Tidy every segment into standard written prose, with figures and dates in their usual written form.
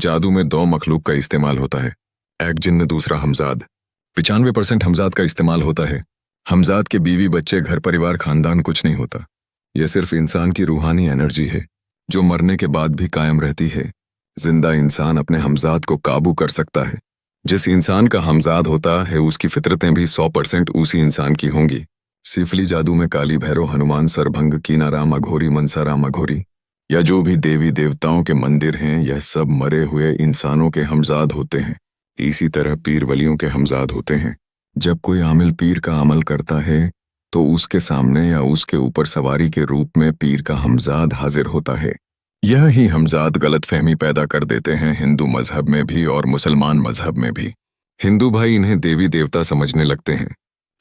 जादू में दो मखलूक का इस्तेमाल होता है, एक जिन्न दूसरा हमजाद। 95% हमजाद का इस्तेमाल होता है। हमजाद के बीवी बच्चे घर परिवार खानदान कुछ नहीं होता। यह सिर्फ इंसान की रूहानी एनर्जी है जो मरने के बाद भी कायम रहती है। जिंदा इंसान अपने हमजाद को काबू कर सकता है। जिस इंसान का हमजाद होता है उसकी फितरतें भी 100% उसी इंसान की होंगी। सिफली जादू में काली भैरव, हनुमान, सरभंग, कीनाराम अघोरी, मनसाराम अघोरी या जो भी देवी देवताओं के मंदिर हैं, यह सब मरे हुए इंसानों के हमजाद होते हैं। इसी तरह पीर वलियों के हमजाद होते हैं। जब कोई आमिल पीर का अमल करता है तो उसके सामने या उसके ऊपर सवारी के रूप में पीर का हमजाद हाजिर होता है। यह ही हमजाद गलतफहमी पैदा कर देते हैं हिंदू मजहब में भी और मुसलमान मजहब में भी। हिंदू भाई इन्हें देवी देवता समझने लगते हैं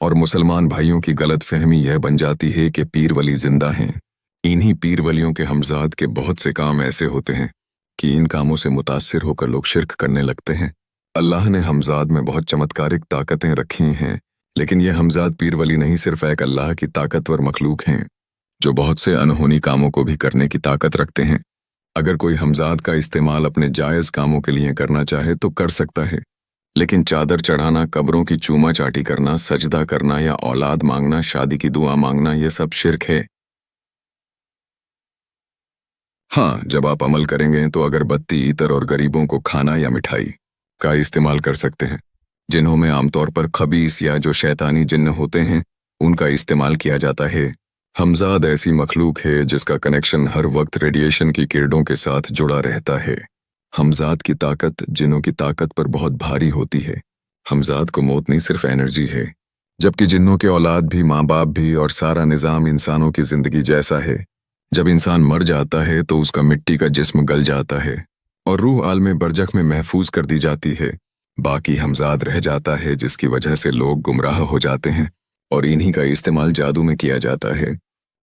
और मुसलमान भाइयों की गलतफहमी यह बन जाती है कि पीर वली जिंदा हैं। इन्हीं पीर वलियों के हमजाद के बहुत से काम ऐसे होते हैं कि इन कामों से मुतासिर होकर लोग शिर्क करने लगते हैं। अल्लाह ने हमजाद में बहुत चमत्कारिक ताकतें रखी हैं, लेकिन यह हमजाद पीर वली नहीं, सिर्फ एक अल्लाह की ताकतवर मखलूक हैं जो बहुत से अनहोनी कामों को भी करने की ताकत रखते हैं। अगर कोई हमजाद का इस्तेमाल अपने जायज़ कामों के लिए करना चाहे तो कर सकता है, लेकिन चादर चढ़ाना, कब्रों की चूमा चाटी करना, सजदा करना या औलाद मांगना, शादी की दुआ मांगना, यह सब शिर्क है। हाँ, जब आप अमल करेंगे तो अगरबत्ती, इतर और गरीबों को खाना या मिठाई का इस्तेमाल कर सकते हैं। जिन्हों में आमतौर पर खबीस या जो शैतानी जिन्न होते हैं उनका इस्तेमाल किया जाता है। हमजाद ऐसी मखलूक है जिसका कनेक्शन हर वक्त रेडिएशन की किरणों के साथ जुड़ा रहता है। हमजाद की ताकत जिन्नों की ताकत पर बहुत भारी होती है। हमजाद को मौत नहीं, सिर्फ एनर्जी है, जबकि जिन्नों के औलाद भी, माँ बाप भी और सारा निज़ाम इंसानों की जिंदगी जैसा है। जब इंसान मर जाता है तो उसका मिट्टी का जिस्म गल जाता है और रूह आलमे बरज़ख में महफूज कर दी जाती है। बाकी हमजाद रह जाता है जिसकी वजह से लोग गुमराह हो जाते हैं और इन्हीं का इस्तेमाल जादू में किया जाता है।